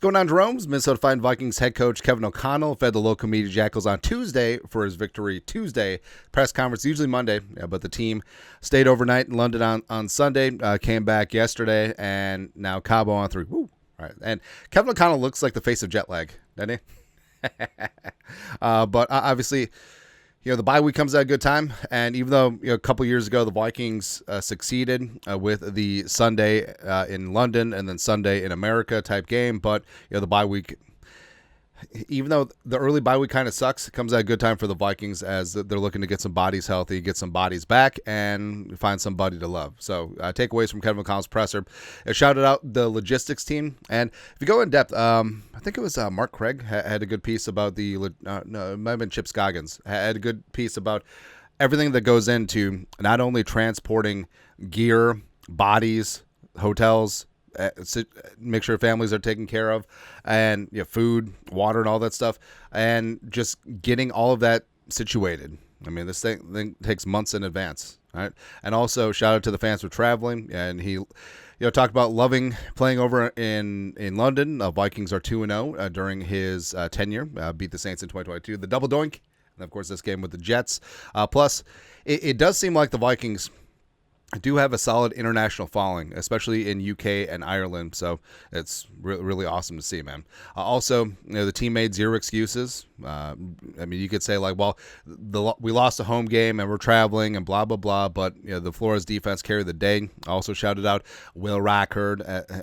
going on, Jerome's? Minnesota Fighting Vikings head coach Kevin O'Connell fed the local media jackals on Tuesday for his Victory Tuesday press conference, usually Monday, but the team stayed overnight in London on Sunday, came back yesterday, and now Cabo on 3. Woo! All right. And Kevin O'Connell looks like the face of jet lag, doesn't he? But obviously, the bye week comes at a good time, and even though a couple years ago the Vikings succeeded with the Sunday in London and then Sunday in America type game, but the bye week, even though the early bye week kind of sucks, it comes at a good time for the Vikings as they're looking to get some bodies healthy, get some bodies back, and find somebody to love. So takeaways from Kevin McConnell's presser. It shouted out the logistics team. And if you go in depth, I think it was Mark Craig had a good piece about no, it might have been Chip Scoggins, had a good piece about everything that goes into not only transporting gear, bodies, hotels, make sure families are taken care of, and food, water, and all that stuff, and just getting all of that situated. I mean, this thing takes months in advance, right? And also shout out to the fans for traveling, and he talked about loving playing over in London. Vikings are 2-0 during his tenure, beat the Saints in 2022, the double doink, and of course this game with the Jets. Plus it does seem like the Vikings do have a solid international following, especially in UK and Ireland. So it's really awesome to see, man. Also, the team made zero excuses. I mean, you could say like, well, we lost a home game and we're traveling and blah, blah, blah. But the Flores defense carried the day. Also shouted out Will Rackard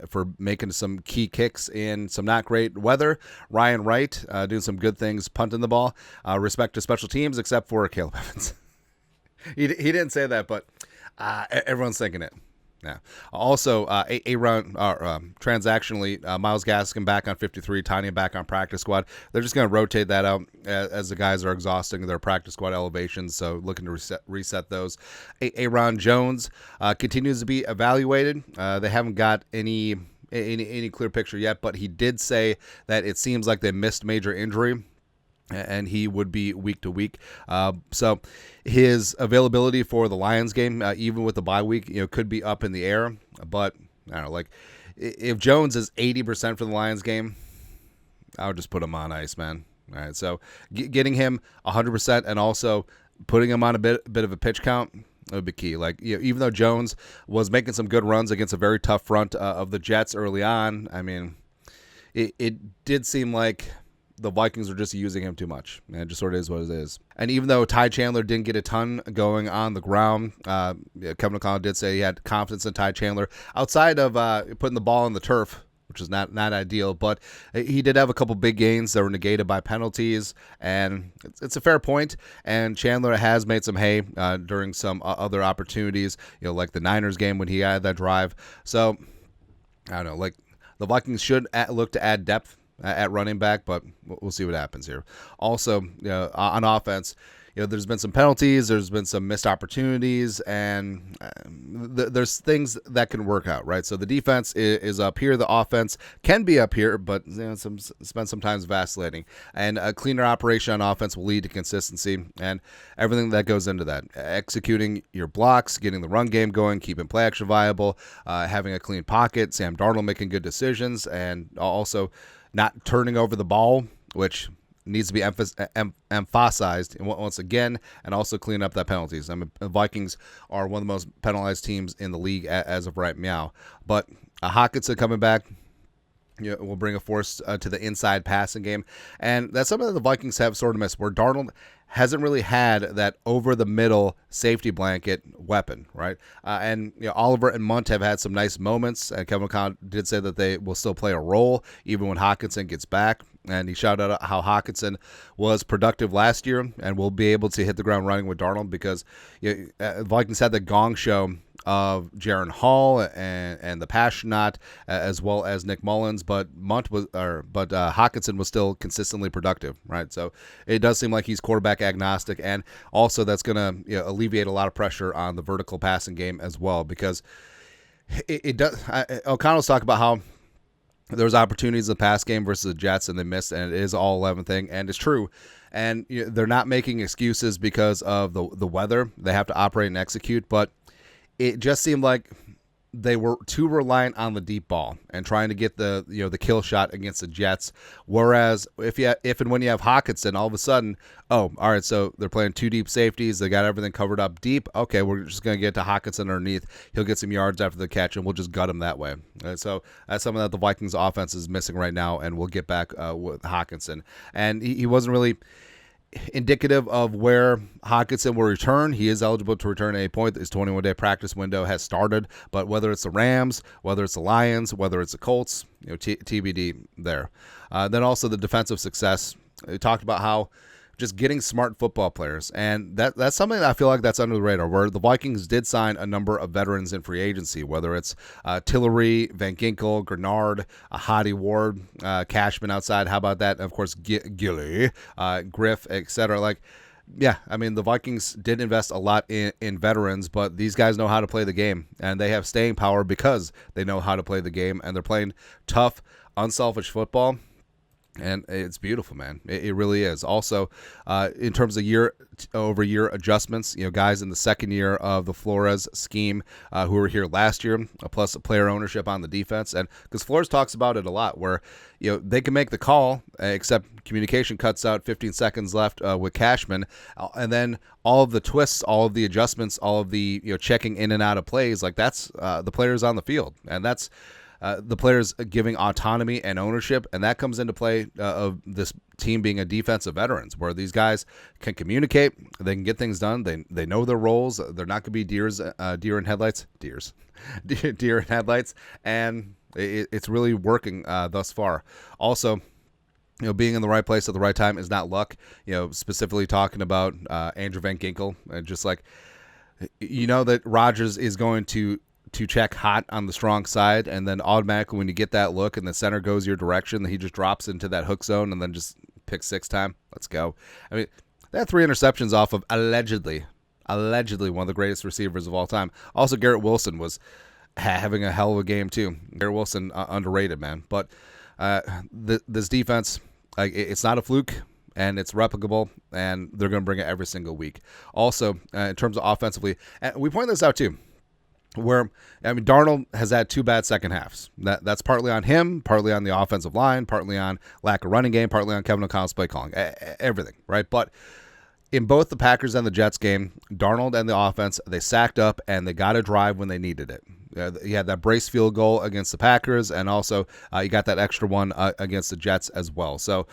for making some key kicks in some not great weather. Ryan Wright doing some good things, punting the ball. Respect to special teams, except for Caleb Evans. He didn't say that, but everyone's thinking it. Yeah. Also, transactionally, Myles Gaskin back on 53, Tanya back on practice squad. They're just going to rotate that out as the guys are exhausting their practice squad elevations, so looking to reset those. Aaron Jones continues to be evaluated. They haven't got any clear picture yet, but he did say that it seems like they missed major injury, and he would be week to week. So his availability for the Lions game, even with the bye week, could be up in the air. But I don't know, like if Jones is 80% for the Lions game, I would just put him on ice, man. All right, so getting him 100% and also putting him on a bit of a pitch count would be key. Like even though Jones was making some good runs against a very tough front of the Jets early on, I mean, it did seem like the Vikings are just using him too much. And it just sort of is what it is. And even though Ty Chandler didn't get a ton going on the ground, Kevin O'Connell did say he had confidence in Ty Chandler outside of putting the ball on the turf, which is not ideal. But he did have a couple big gains that were negated by penalties, and it's a fair point. And Chandler has made some hay during some other opportunities, like the Niners game when he had that drive. So I don't know, like the Vikings should look to add depth at running back, but we'll see what happens here. Also, on offense, there's been some penalties, there's been some missed opportunities, and there's things that can work out, right? So the defense is up here, the offense can be up here, but spend some time vacillating. And a cleaner operation on offense will lead to consistency and everything that goes into that. Executing your blocks, getting the run game going, keeping play action viable, having a clean pocket, Sam Darnold making good decisions, and also not turning over the ball, which needs to be emphasized once again, and also clean up that penalties. I mean, the Vikings are one of the most penalized teams in the league as of right now. But Hockenson coming back will bring a force to the inside passing game, and that's something that the Vikings have sort of missed, where Darnold hasn't really had that over-the-middle safety blanket weapon, right? And Oliver and Munt have had some nice moments, and Kevin O'Connell did say that they will still play a role even when Hockenson gets back, and he shouted out how Hockenson was productive last year and will be able to hit the ground running with Darnold because Vikings had the gong show of Jaron Hall and the Passionate, as well as Nick Mullins, but Hockenson was still consistently productive, right? So it does seem like he's quarterback agnostic, and also that's going to alleviate a lot of pressure on the vertical passing game as well, because it does. O'Connell's talked about how there was opportunities in the pass game versus the Jets, and they missed, and it is all 11 thing, and it's true. And they're not making excuses because of the weather. They have to operate and execute, but it just seemed like they were too reliant on the deep ball and trying to get the the kill shot against the Jets. Whereas if and when you have Hawkinson, all of a sudden, oh, all right, so they're playing two deep safeties. They got everything covered up deep. Okay, we're just going to get to Hawkinson underneath. He'll get some yards after the catch, and we'll just gut him that way. So that's something that the Vikings offense is missing right now, and we'll get back with Hawkinson. And he wasn't really indicative of where Hawkinson will return. He is eligible to return at a point. His 21-day practice window has started, but whether it's the Rams, whether it's the Lions, whether it's the Colts, TBD there. Then also the defensive success. We talked about how just getting smart football players, and that's something that I feel like that's under the radar, where the Vikings did sign a number of veterans in free agency, whether it's Tillery, Van Ginkel, Grenard, Hadi Ward, Cashman outside. How about that? Of course, Gilly, Griff, etc. Like, yeah, I mean, the Vikings did invest a lot in veterans, but these guys know how to play the game, and they have staying power because they know how to play the game, and they're playing tough, unselfish football. And it's beautiful, man. It really is. Also, in terms of year-over-year adjustments, guys in the second year of the Flores scheme who were here last year, plus player ownership on the defense. And because Flores talks about it a lot, where they can make the call, except communication cuts out 15 seconds left with Cashman, and then all of the twists, all of the adjustments, all of the checking in and out of plays, like that's the players on the field, and that's. The players giving autonomy and ownership, and that comes into play of this team being a defense of veterans, where these guys can communicate, they can get things done, they know their roles, they're not going to be deer in headlights, and it's really working thus far. Also, being in the right place at the right time is not luck. Specifically talking about Andrew Van Ginkel, just like that Rodgers is going to check hot on the strong side, and then automatically when you get that look and the center goes your direction, he just drops into that hook zone and then just picks 6 time. Let's go. I mean, they had 3 interceptions off of allegedly one of the greatest receivers of all time. Also, Garrett Wilson was having a hell of a game too. Garrett Wilson, underrated, man. But this defense, it's not a fluke, and it's replicable, and they're going to bring it every single week. Also, in terms of offensively, and we point this out too, where, Darnold has had 2 bad second halves. That's partly on him, partly on the offensive line, partly on lack of running game, partly on Kevin O'Connell's play calling, everything, right? But in both the Packers and the Jets game, Darnold and the offense, they sacked up, and they got a drive when they needed it. You had that brace field goal against the Packers, and also you got that extra one against the Jets as well. So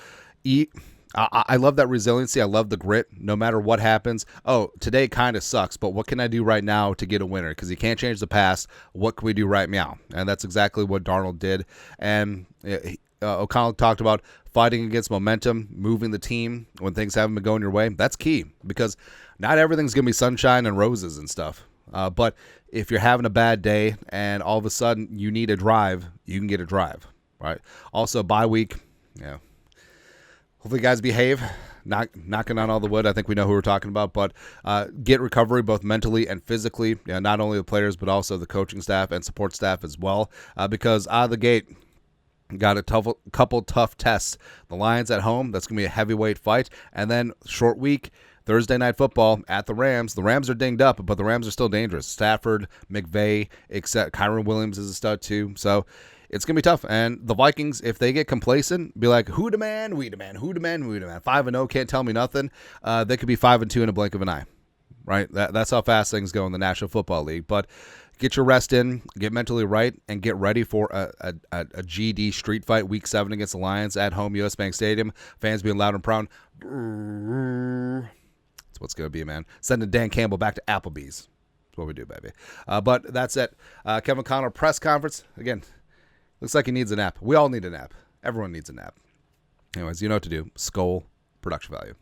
I love that resiliency. I love the grit. No matter what happens. Oh, today kind of sucks, but what can I do right now to get a winner? Because you can't change the past. What can we do right now? And that's exactly what Darnold did. And O'Connell talked about fighting against momentum, moving the team when things haven't been going your way. That's key, because not everything's going to be sunshine and roses and stuff. But if you're having a bad day and all of a sudden you need a drive, you can get a drive, right? Also, bye week, hopefully guys behave, knocking on all the wood. I think we know who we're talking about, but get recovery both mentally and physically, not only the players, but also the coaching staff and support staff as well, because out of the gate, got a couple tough tests. The Lions at home, that's going to be a heavyweight fight, and then short week, Thursday Night Football at the Rams. The Rams are dinged up, but the Rams are still dangerous. Stafford, McVay, except Kyron Williams is a stud too, so it's going to be tough. And the Vikings, if they get complacent, be like, who demand? We demand. Who demand? We demand. 5-0, can't tell me nothing. They could be 5-2 in a blink of an eye, right? That's how fast things go in the National Football League. But get your rest in, get mentally right, and get ready for a GD street fight Week 7 against the Lions at home, US Bank Stadium. Fans being loud and proud. That's what's going to be, man. Sending Dan Campbell back to Applebee's. That's what we do, baby. But that's it. Kevin O'Connell press conference. Again, looks like he needs a nap. We all need a nap. Everyone needs a nap. Anyways, you know what to do. Skol production value.